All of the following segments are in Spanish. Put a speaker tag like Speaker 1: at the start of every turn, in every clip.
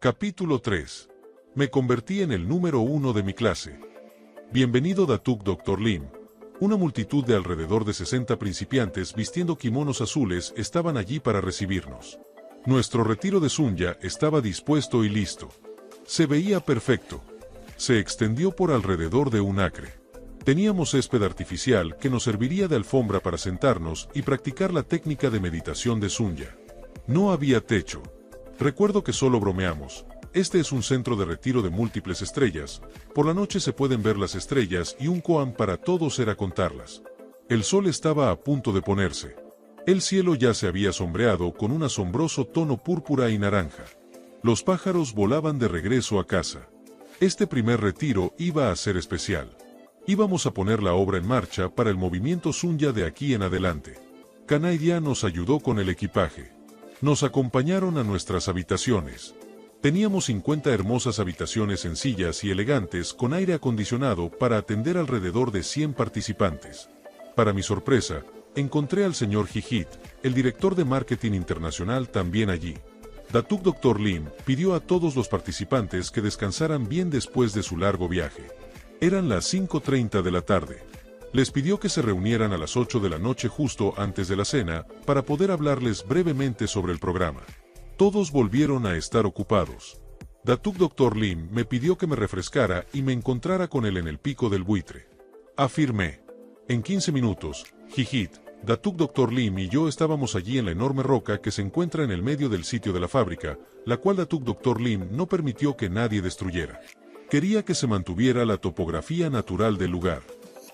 Speaker 1: Capítulo 3. Me convertí en el número 1 de mi clase. Bienvenido Datuk Dr. Lim. Una multitud de alrededor de 60 principiantes vistiendo kimonos azules estaban allí para recibirnos. Nuestro retiro de Sunya estaba dispuesto y listo. Se veía perfecto. Se extendió por alrededor de un acre. Teníamos césped artificial que nos serviría de alfombra para sentarnos y practicar la técnica de meditación de Sunya. No había techo. Recuerdo que solo bromeamos. Este es un centro de retiro de múltiples estrellas. Por la noche se pueden ver las estrellas y un koan para todos era contarlas. El sol estaba a punto de ponerse. El cielo ya se había sombreado con un asombroso tono púrpura y naranja. Los pájaros volaban de regreso a casa. Este primer retiro iba a ser especial. Íbamos a poner la obra en marcha para el movimiento Sunya de aquí en adelante. Kanaidia nos ayudó con el equipaje. Nos acompañaron a nuestras habitaciones. Teníamos 50 hermosas habitaciones sencillas y elegantes con aire acondicionado para atender alrededor de 100 participantes. Para mi sorpresa, encontré al señor Hijit, el director de marketing internacional, también allí. Datuk Dr. Lim pidió a todos los participantes que descansaran bien después de su largo viaje. Eran las 5:30 de la tarde. Les pidió que se reunieran a las 8 de la noche justo antes de la cena para poder hablarles brevemente sobre el programa. Todos volvieron a estar ocupados. Datuk Dr. Lim me pidió que me refrescara y me encontrara con él en el pico del buitre. Afirmé. En 15 minutos, Hijit, Datuk Dr. Lim y yo estábamos allí en la enorme roca que se encuentra en el medio del sitio de la fábrica, la cual Datuk Dr. Lim no permitió que nadie destruyera. Quería que se mantuviera la topografía natural del lugar.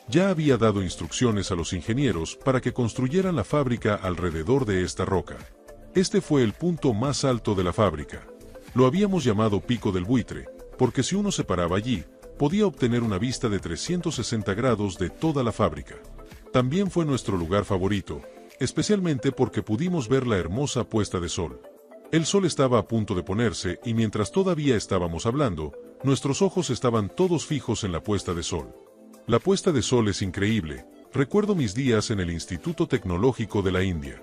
Speaker 1: Ya había dado instrucciones a los ingenieros para que construyeran la fábrica alrededor de esta roca. Este fue el punto más alto de la fábrica. Lo habíamos llamado Pico del Buitre, porque si uno se paraba allí, podía obtener una vista de 360 grados de toda la fábrica. También fue nuestro lugar favorito, especialmente porque pudimos ver la hermosa puesta de sol. El sol estaba a punto de ponerse y mientras todavía estábamos hablando, nuestros ojos estaban todos fijos en la puesta de sol. La puesta de sol es increíble. Recuerdo mis días en el Instituto Tecnológico de la India.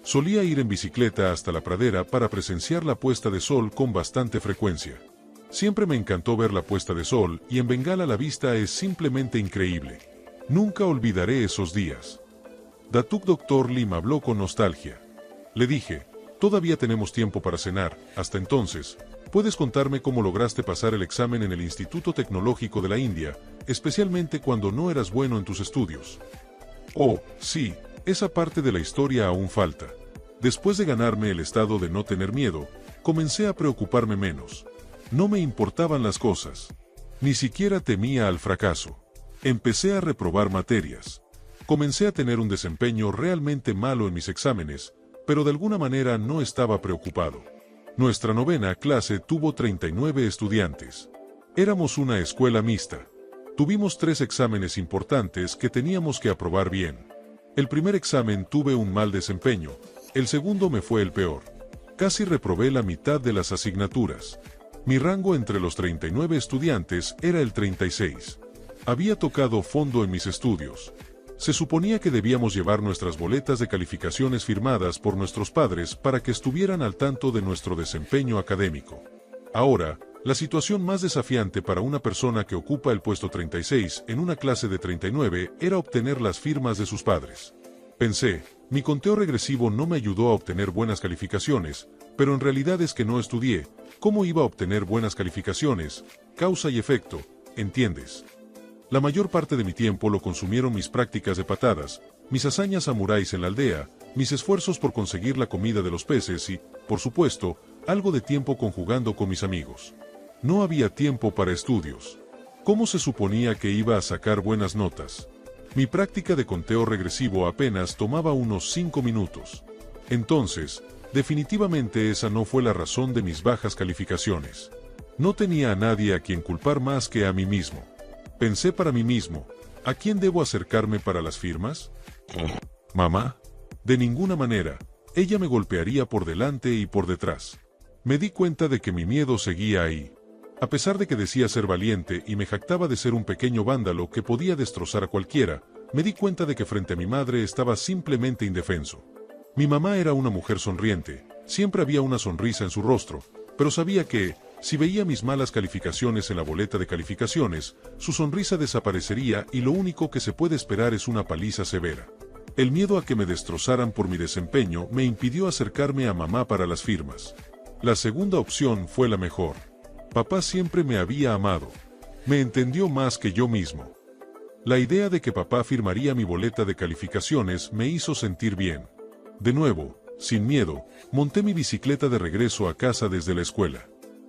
Speaker 1: Solía ir en bicicleta hasta la pradera para presenciar la puesta de sol con bastante frecuencia. Siempre me encantó ver la puesta de sol y en Bengala la vista es simplemente increíble. Nunca olvidaré esos días. Datuk Dr. Lim habló con nostalgia. Le dije, todavía tenemos tiempo para cenar, hasta entonces, ¿puedes contarme cómo lograste pasar el examen en el Instituto Tecnológico de la India, especialmente cuando no eras bueno en tus estudios? Oh, sí, esa parte de la historia aún falta. Después de ganarme el estado de no tener miedo, comencé a preocuparme menos. No me importaban las cosas. Ni siquiera temía al fracaso. Empecé a reprobar materias. Comencé a tener un desempeño realmente malo en mis exámenes, pero de alguna manera no estaba preocupado. Nuestra novena clase tuvo 39 estudiantes. Éramos una escuela mixta. Tuvimos 3 exámenes importantes que teníamos que aprobar bien. El primer examen tuve un mal desempeño, el segundo me fue el peor. Casi reprobé la mitad de las asignaturas. Mi rango entre los 39 estudiantes era el 36. Había tocado fondo en mis estudios. Se suponía que debíamos llevar nuestras boletas de calificaciones firmadas por nuestros padres para que estuvieran al tanto de nuestro desempeño académico. Ahora, la situación más desafiante para una persona que ocupa el puesto 36 en una clase de 39 era obtener las firmas de sus padres. Pensé, mi conteo regresivo no me ayudó a obtener buenas calificaciones, pero en realidad es que no estudié. ¿Cómo iba a obtener buenas calificaciones? Causa y efecto, ¿entiendes? La mayor parte de mi tiempo lo consumieron mis prácticas de patadas, mis hazañas samuráis en la aldea, mis esfuerzos por conseguir la comida de los peces y, por supuesto, algo de tiempo conjugando con mis amigos. No había tiempo para estudios. ¿Cómo se suponía que iba a sacar buenas notas? Mi práctica de conteo regresivo apenas tomaba unos 5 minutos. Entonces, definitivamente esa no fue la razón de mis bajas calificaciones. No tenía a nadie a quien culpar más que a mí mismo. Pensé para mí mismo, ¿a quién debo acercarme para las firmas? ¿Mamá? De ninguna manera, ella me golpearía por delante y por detrás. Me di cuenta de que mi miedo seguía ahí. A pesar de que decía ser valiente y me jactaba de ser un pequeño vándalo que podía destrozar a cualquiera, me di cuenta de que frente a mi madre estaba simplemente indefenso. Mi mamá era una mujer sonriente, siempre había una sonrisa en su rostro, pero sabía que, Si veía mis malas calificaciones en la boleta de calificaciones, su sonrisa desaparecería y lo único que se puede esperar es una paliza severa. El miedo a que me destrozaran por mi desempeño me impidió acercarme a mamá para las firmas. La segunda opción fue la mejor. Papá siempre me había amado. Me entendió más que yo mismo. La idea de que papá firmaría mi boleta de calificaciones me hizo sentir bien. De nuevo, sin miedo, monté mi bicicleta de regreso a casa desde la escuela.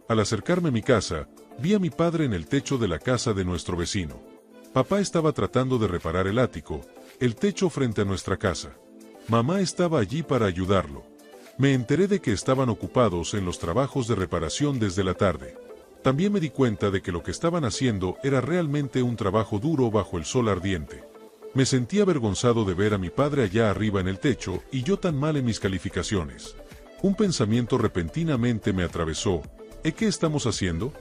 Speaker 1: Al acercarme a mi casa, vi a mi padre en el techo de la casa de nuestro vecino. Papá estaba tratando de reparar el ático, el techo frente a nuestra casa. Mamá estaba allí para ayudarlo. Me enteré de que estaban ocupados en los trabajos de reparación desde la tarde. También me di cuenta de que lo que estaban haciendo era realmente un trabajo duro bajo el sol ardiente. Me sentí avergonzado de ver a mi padre allá arriba en el techo y yo tan mal en mis calificaciones. Un pensamiento repentinamente me atravesó. ¿Qué estamos haciendo?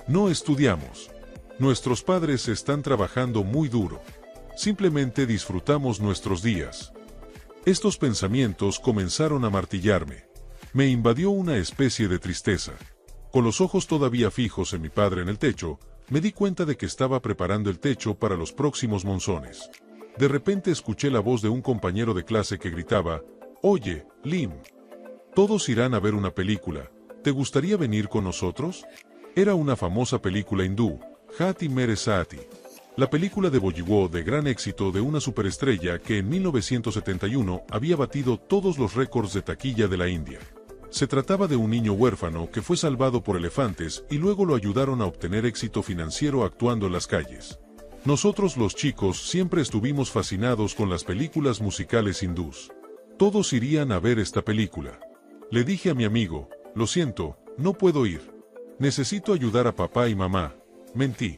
Speaker 1: No estudiamos. Nuestros padres están trabajando muy duro. Simplemente disfrutamos nuestros días. Estos pensamientos comenzaron a martillarme. Me invadió una especie de tristeza. Con los ojos todavía fijos en mi padre en el techo, me di cuenta de que estaba preparando el techo para los próximos monzones. De repente escuché la voz de un compañero de clase que gritaba: «Oye, Lim, todos irán a ver una película. ¿Te gustaría venir con nosotros?» Era una famosa película hindú, Hati Mere Sati. La película de Bollywood de gran éxito de una superestrella que en 1971 había batido todos los récords de taquilla de la India. Se trataba de un niño huérfano que fue salvado por elefantes y luego lo ayudaron a obtener éxito financiero actuando en las calles. Nosotros los chicos siempre estuvimos fascinados con las películas musicales hindús. Todos irían a ver esta película. Le dije a mi amigo: «Lo siento, no puedo ir. Necesito ayudar a papá y mamá». Mentí.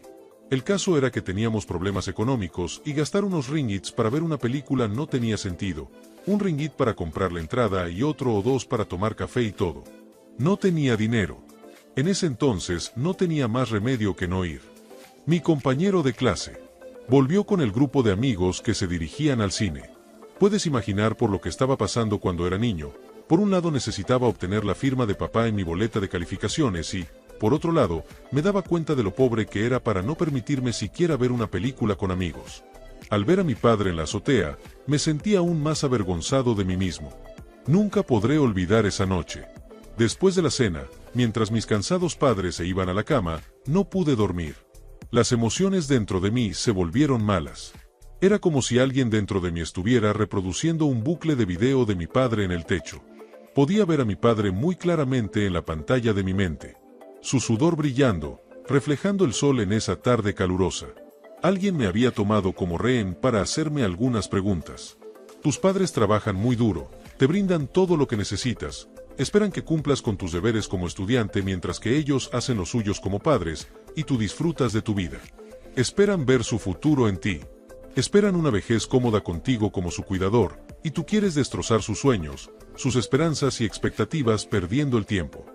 Speaker 1: El caso era que teníamos problemas económicos y gastar unos ringgits para ver una película no tenía sentido. Un ringgit para comprar la entrada y otro o dos para tomar café y todo. No tenía dinero. En ese entonces no tenía más remedio que no ir. Mi compañero de clase volvió con el grupo de amigos que se dirigían al cine. Puedes imaginar por lo que estaba pasando cuando era niño. Por un lado necesitaba obtener la firma de papá en mi boleta de calificaciones y, por otro lado, me daba cuenta de lo pobre que era para no permitirme siquiera ver una película con amigos. Al ver a mi padre en la azotea, me sentí aún más avergonzado de mí mismo. Nunca podré olvidar esa noche. Después de la cena, mientras mis cansados padres se iban a la cama, no pude dormir. Las emociones dentro de mí se volvieron malas. Era como si alguien dentro de mí estuviera reproduciendo un bucle de video de mi padre en el techo. Podía ver a mi padre muy claramente en la pantalla de mi mente. Su sudor brillando, reflejando el sol en esa tarde calurosa. Alguien me había tomado como rehén para hacerme algunas preguntas. Tus padres trabajan muy duro, te brindan todo lo que necesitas, esperan que cumplas con tus deberes como estudiante mientras que ellos hacen los suyos como padres, y tú disfrutas de tu vida. Esperan ver su futuro en ti. Esperan una vejez cómoda contigo como su cuidador, y tú quieres destrozar sus sueños, sus esperanzas y expectativas perdiendo el tiempo.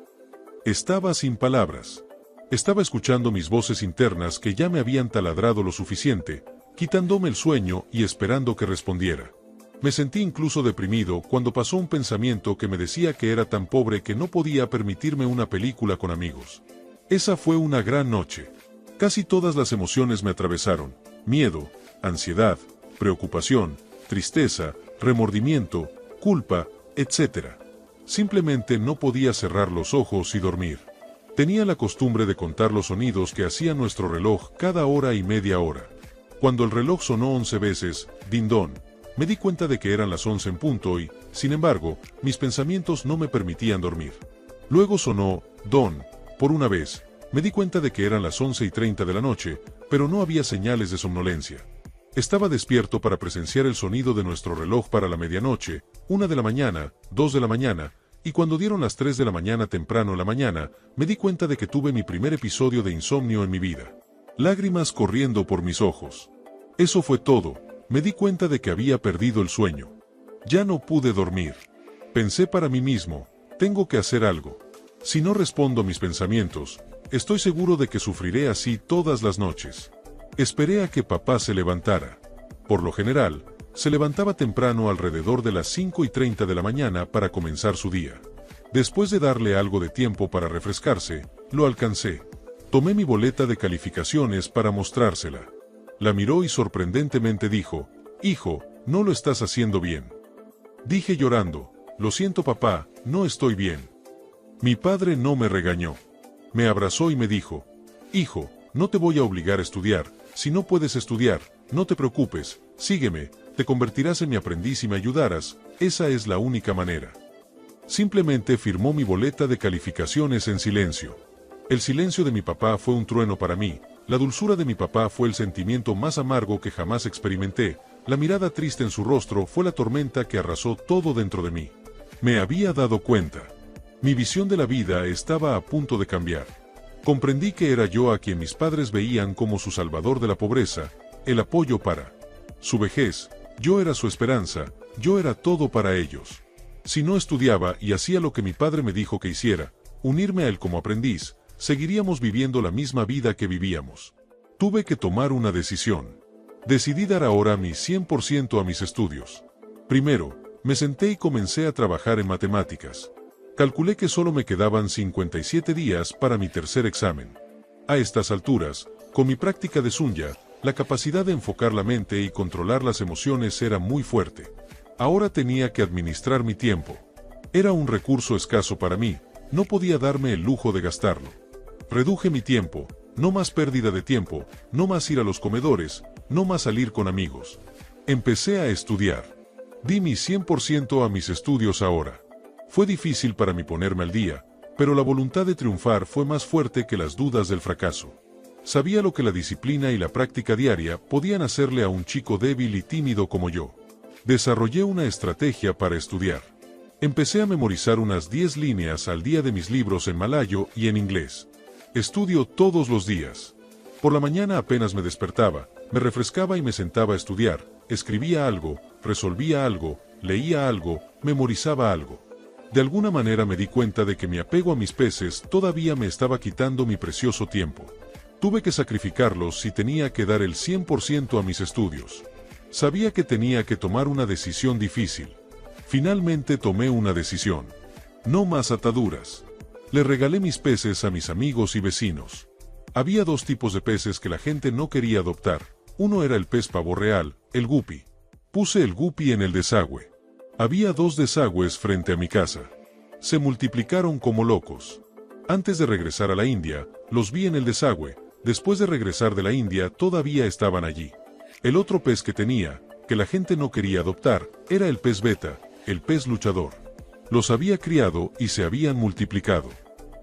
Speaker 1: Estaba sin palabras. Estaba escuchando mis voces internas que ya me habían taladrado lo suficiente, quitándome el sueño y esperando que respondiera. Me sentí incluso deprimido cuando pasó un pensamiento que me decía que era tan pobre que no podía permitirme una película con amigos. Esa fue una gran noche. Casi todas las emociones me atravesaron: miedo, ansiedad, preocupación, tristeza, remordimiento, culpa, etc. Simplemente no podía cerrar los ojos y dormir. Tenía la costumbre de contar los sonidos que hacía nuestro reloj cada hora y media hora. Cuando el reloj sonó 11 veces, din-don, me di cuenta de que eran las 11 en punto y, sin embargo, mis pensamientos no me permitían dormir. Luego sonó don, por una vez, me di cuenta de que eran las 11:30 de la noche, pero no había señales de somnolencia. Estaba despierto para presenciar el sonido de nuestro reloj para la medianoche, 1 de la mañana, 2 de la mañana, y cuando dieron las 3 de la mañana temprano en la mañana, me di cuenta de que tuve mi primer episodio de insomnio en mi vida. Lágrimas corriendo por mis ojos. Eso fue todo, me di cuenta de que había perdido el sueño. Ya no pude dormir. Pensé para mí mismo: tengo que hacer algo. Si no respondo a mis pensamientos, estoy seguro de que sufriré así todas las noches. Esperé a que papá se levantara. Por lo general, se levantaba temprano alrededor de las 5:30 de la mañana para comenzar su día. Después de darle algo de tiempo para refrescarse, Lo alcancé. Tomé mi boleta de calificaciones para mostrársela. La miró y sorprendentemente dijo, «Hijo, no lo estás haciendo bien». Dije llorando, «Lo siento papá, no estoy bien». Mi padre no me regañó. Me abrazó y me dijo, «Hijo, no te voy a obligar a estudiar, si no puedes estudiar, no te preocupes, sígueme, te convertirás en mi aprendiz y me ayudarás, esa es la única manera». Simplemente firmó mi boleta de calificaciones en silencio. El silencio de mi papá fue un trueno para mí, la dulzura de mi papá fue el sentimiento más amargo que jamás experimenté, la mirada triste en su rostro fue la tormenta que arrasó todo dentro de mí. Me había dado cuenta. Mi visión de la vida estaba a punto de cambiar. Comprendí que era yo a quien mis padres veían como su salvador de la pobreza, el apoyo para su vejez, yo era su esperanza, yo era todo para ellos. Si no estudiaba y hacía lo que mi padre me dijo que hiciera, unirme a él como aprendiz, seguiríamos viviendo la misma vida que vivíamos. Tuve que tomar una decisión. Decidí dar ahora mi 100% a mis estudios. Primero, me senté y comencé a trabajar en matemáticas. Calculé que solo me quedaban 57 días para mi tercer examen. A estas alturas, con mi práctica de Sunya, la capacidad de enfocar la mente y controlar las emociones era muy fuerte. Ahora tenía que administrar mi tiempo. Era un recurso escaso para mí, no podía darme el lujo de gastarlo. Reduje mi tiempo, no más pérdida de tiempo, no más ir a los comedores, no más salir con amigos. Empecé a estudiar. Di mi 100% a mis estudios ahora. Fue difícil para mí ponerme al día, pero la voluntad de triunfar fue más fuerte que las dudas del fracaso. Sabía lo que la disciplina y la práctica diaria podían hacerle a un chico débil y tímido como yo. Desarrollé una estrategia para estudiar. Empecé a memorizar unas 10 líneas al día de mis libros en malayo y en inglés. Estudio todos los días. Por la mañana apenas me despertaba, me refrescaba y me sentaba a estudiar, escribía algo, resolvía algo, leía algo, memorizaba algo. De alguna manera me di cuenta de que mi apego a mis peces todavía me estaba quitando mi precioso tiempo. Tuve que sacrificarlos si tenía que dar el 100% a mis estudios. Sabía que tenía que tomar una decisión difícil. Finalmente tomé una decisión. No más ataduras. Le regalé mis peces a mis amigos y vecinos. Había dos tipos de peces que la gente no quería adoptar. Uno era el pez pavo real, el guppy. Puse el guppy en el desagüe. Había 2 desagües frente a mi casa. Se multiplicaron como locos. Antes de regresar a la India, los vi en el desagüe. Después de regresar de la India, todavía estaban allí. El otro pez que tenía, que la gente no quería adoptar, era el pez beta, el pez luchador. Los había criado y se habían multiplicado.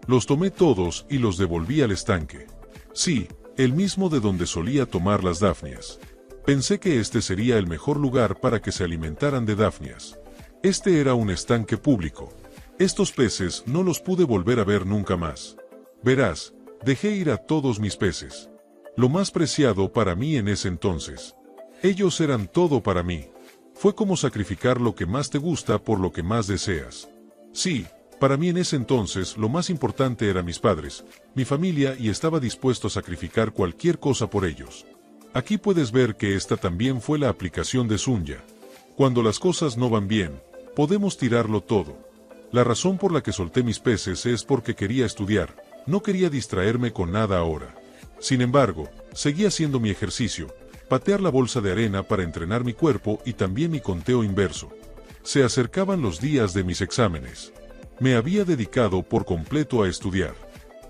Speaker 1: Los tomé todos y los devolví al estanque. Sí, el mismo de donde solía tomar las dafnias. Pensé que este sería el mejor lugar para que se alimentaran de dafnias. Este era un estanque público. Estos peces no los pude volver a ver nunca más. Verás, dejé ir a todos mis peces. Lo más preciado para mí en ese entonces. Ellos eran todo para mí. Fue como sacrificar lo que más te gusta por lo que más deseas. Sí, para mí en ese entonces lo más importante eran mis padres, mi familia y estaba dispuesto a sacrificar cualquier cosa por ellos. Aquí puedes ver que esta también fue la aplicación de Sunya. Cuando las cosas no van bien, podemos tirarlo todo. La razón por la que solté mis peces es porque quería estudiar, no quería distraerme con nada ahora. Sin embargo, seguí haciendo mi ejercicio, patear la bolsa de arena para entrenar mi cuerpo y también mi conteo inverso. Se acercaban los días de mis exámenes. Me había dedicado por completo a estudiar.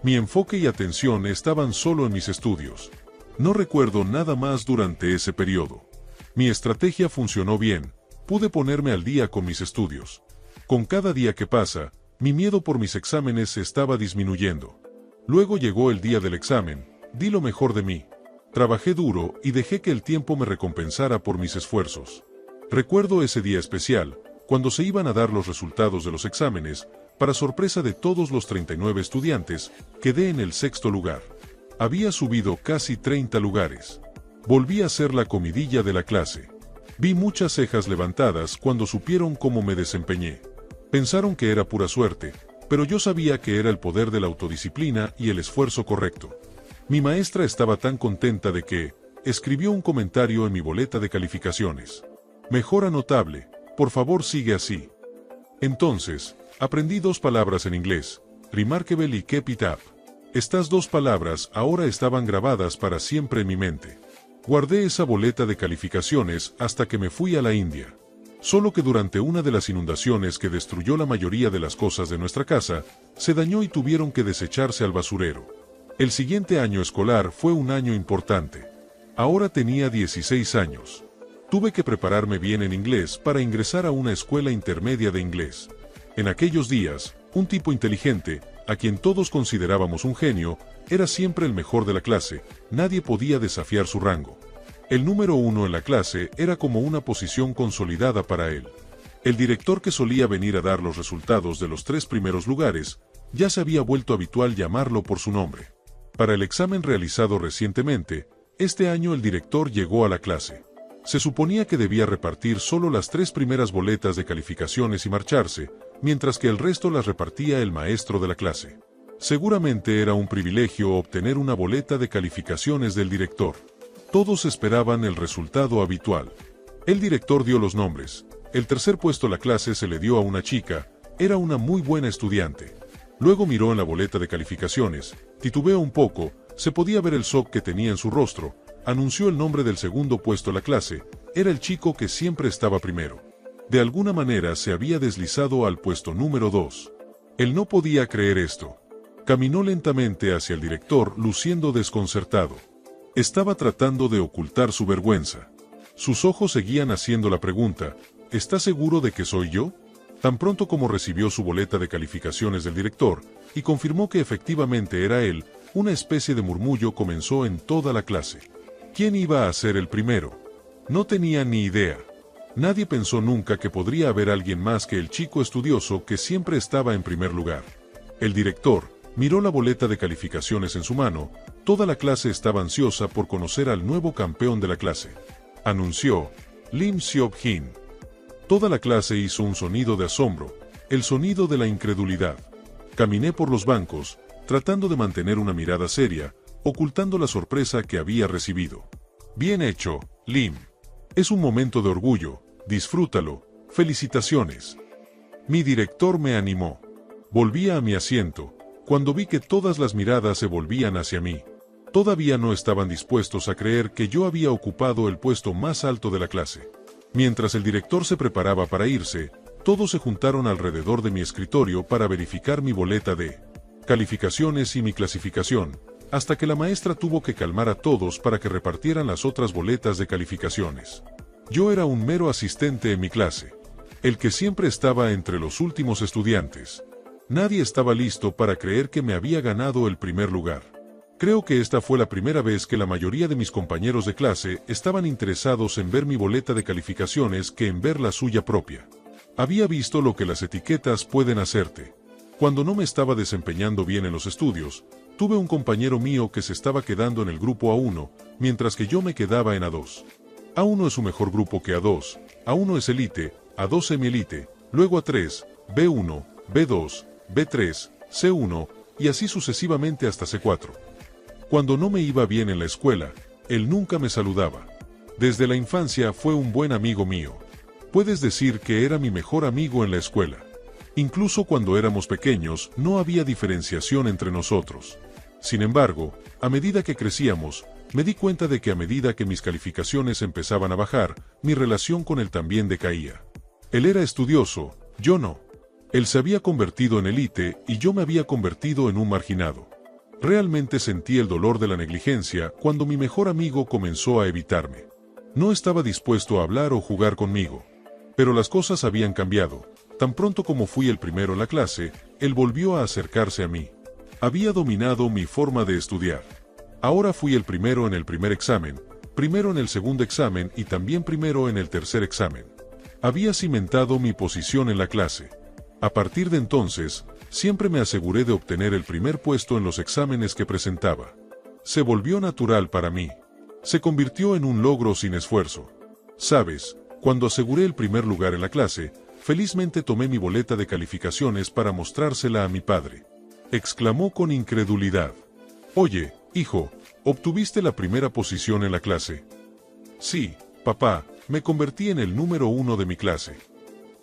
Speaker 1: Mi enfoque y atención estaban solo en mis estudios. No recuerdo nada más durante ese periodo. Mi estrategia funcionó bien, pude ponerme al día con mis estudios. Con cada día que pasa, mi miedo por mis exámenes estaba disminuyendo. Luego llegó el día del examen, di lo mejor de mí. Trabajé duro y dejé que el tiempo me recompensara por mis esfuerzos. Recuerdo ese día especial, cuando se iban a dar los resultados de los exámenes, para sorpresa de todos los 39 estudiantes, quedé en el 6º lugar. Había subido casi 30 lugares. Volví a ser la comidilla de la clase. Vi muchas cejas levantadas cuando supieron cómo me desempeñé. Pensaron que era pura suerte, pero yo sabía que era el poder de la autodisciplina y el esfuerzo correcto. Mi maestra estaba tan contenta de que escribió un comentario en mi boleta de calificaciones. Mejora notable, por favor sigue así. Entonces, aprendí 2 palabras en inglés, remarkable y keep it up. Estas dos palabras ahora estaban grabadas para siempre en mi mente. Guardé esa boleta de calificaciones hasta que me fui a la India. Solo que durante una de las inundaciones que destruyó la mayoría de las cosas de nuestra casa, se dañó y tuvieron que desecharse al basurero. El siguiente año escolar fue un año importante. Ahora tenía 16 años. Tuve que prepararme bien en inglés para ingresar a una escuela intermedia de inglés. En aquellos días, un tipo inteligente, a quien todos considerábamos un genio, era siempre el mejor de la clase, nadie podía desafiar su rango. El número 1 en la clase era como una posición consolidada para él. El director que solía venir a dar los resultados de los 3 primeros lugares, ya se había vuelto habitual llamarlo por su nombre. Para el examen realizado recientemente, este año el director llegó a la clase. Se suponía que debía repartir solo las 3 primeras boletas de calificaciones y marcharse, mientras que el resto las repartía el maestro de la clase. Seguramente era un privilegio obtener una boleta de calificaciones del director. Todos esperaban el resultado habitual. El director dio los nombres. El tercer puesto en la clase se le dio a una chica, era una muy buena estudiante. Luego miró en la boleta de calificaciones, titubeó un poco, se podía ver el shock que tenía en su rostro, anunció el nombre del segundo puesto en la clase, era el chico que siempre estaba primero. De alguna manera se había deslizado al puesto número 2. Él no podía creer esto. Caminó lentamente hacia el director, luciendo desconcertado. Estaba tratando de ocultar su vergüenza. Sus ojos seguían haciendo la pregunta, ¿está seguro de que soy yo? Tan pronto como recibió su boleta de calificaciones del director, y confirmó que efectivamente era él, una especie de murmullo comenzó en toda la clase. ¿Quién iba a ser el primero? No tenía ni idea. Nadie pensó nunca que podría haber alguien más que el chico estudioso que siempre estaba en primer lugar. El director miró la boleta de calificaciones en su mano, toda la clase estaba ansiosa por conocer al nuevo campeón de la clase. Anunció, Lim Seok-hin. Toda la clase hizo un sonido de asombro, el sonido de la incredulidad. Caminé por los bancos, tratando de mantener una mirada seria, ocultando la sorpresa que había recibido. Bien hecho, Lim. Es un momento de orgullo, disfrútalo, felicitaciones. Mi director me animó. Volví a mi asiento, cuando vi que todas las miradas se volvían hacia mí. Todavía no estaban dispuestos a creer que yo había ocupado el puesto más alto de la clase. Mientras el director se preparaba para irse, todos se juntaron alrededor de mi escritorio para verificar mi boleta de calificaciones y mi clasificación, hasta que la maestra tuvo que calmar a todos para que repartieran las otras boletas de calificaciones. Yo era un mero asistente en mi clase, el que siempre estaba entre los últimos estudiantes. Nadie estaba listo para creer que me había ganado el primer lugar. Creo que esta fue la primera vez que la mayoría de mis compañeros de clase estaban interesados en ver mi boleta de calificaciones que en ver la suya propia. Había visto lo que las etiquetas pueden hacerte. Cuando no me estaba desempeñando bien en los estudios, tuve un compañero mío que se estaba quedando en el grupo A1, mientras que yo me quedaba en A2. A1 es su mejor grupo que A2, A1 es elite, A2 semi-elite, luego A3, B1, B2, B3, C1, y así sucesivamente hasta C4. Cuando no me iba bien en la escuela, él nunca me saludaba. Desde la infancia fue un buen amigo mío. Puedes decir que era mi mejor amigo en la escuela. Incluso cuando éramos pequeños, no había diferenciación entre nosotros. Sin embargo, a medida que crecíamos, me di cuenta de que a medida que mis calificaciones empezaban a bajar, mi relación con él también decaía. Él era estudioso, yo no. Él se había convertido en élite y yo me había convertido en un marginado. Realmente sentí el dolor de la negligencia cuando mi mejor amigo comenzó a evitarme. No estaba dispuesto a hablar o jugar conmigo. Pero las cosas habían cambiado. Tan pronto como fui el primero en la clase, él volvió a acercarse a mí. Había dominado mi forma de estudiar. Ahora fui el primero en el primer examen, primero en el segundo examen y también primero en el tercer examen. Había cimentado mi posición en la clase. A partir de entonces, siempre me aseguré de obtener el primer puesto en los exámenes que presentaba. Se volvió natural para mí. Se convirtió en un logro sin esfuerzo. ¿Sabes? Cuando aseguré el primer lugar en la clase, felizmente tomé mi boleta de calificaciones para mostrársela a mi padre. Exclamó con incredulidad. Oye, hijo, ¿obtuviste la primera posición en la clase? Sí, papá, me convertí en el número 1 de mi clase.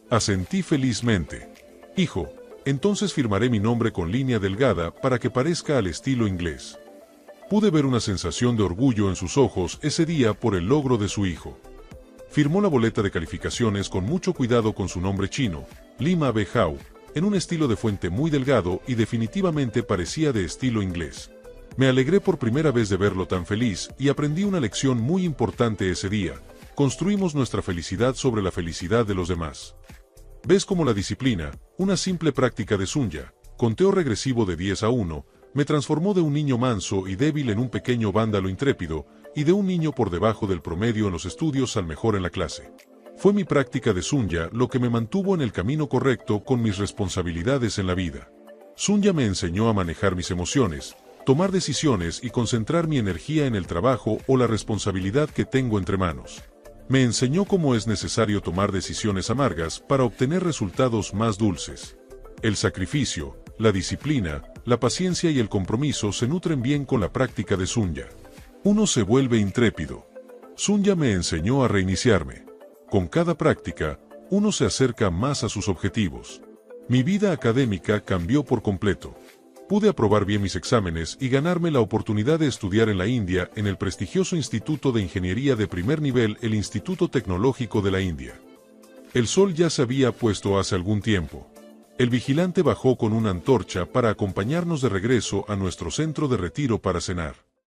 Speaker 1: Asentí felizmente. Hijo, Entonces firmaré mi nombre con línea delgada para que parezca al estilo inglés. Pude ver una sensación de orgullo en sus ojos ese día por el logro de su hijo. Firmó la boleta de calificaciones con mucho cuidado con su nombre chino, Lim A.B. Hao, en un estilo de fuente muy delgado y definitivamente parecía de estilo inglés. Me alegré por primera vez de verlo tan feliz y aprendí una lección muy importante ese día. Construimos nuestra felicidad sobre la felicidad de los demás. ¿Ves cómo la disciplina, una simple práctica de Sunya, conteo regresivo de 10 a 1, me transformó de un niño manso y débil en un pequeño vándalo intrépido, y de un niño por debajo del promedio en los estudios al mejor en la clase? Fue mi práctica de Sunya lo que me mantuvo en el camino correcto con mis responsabilidades en la vida. Sunya me enseñó a manejar mis emociones, tomar decisiones y concentrar mi energía en el trabajo o la responsabilidad que tengo entre manos. Me enseñó cómo es necesario tomar decisiones amargas para obtener resultados más dulces. El sacrificio, la disciplina, la paciencia y el compromiso se nutren bien con la práctica de Sunya. Uno se vuelve intrépido. Sunya me enseñó a reiniciarme. Con cada práctica, uno se acerca más a sus objetivos. Mi vida académica cambió por completo. Pude aprobar bien mis exámenes y ganarme la oportunidad de estudiar en la India en el prestigioso Instituto de Ingeniería de primer nivel, el Instituto Tecnológico de la India. El sol ya se había puesto hace algún tiempo. El vigilante bajó con una antorcha para acompañarnos de regreso a nuestro centro de retiro para cenar.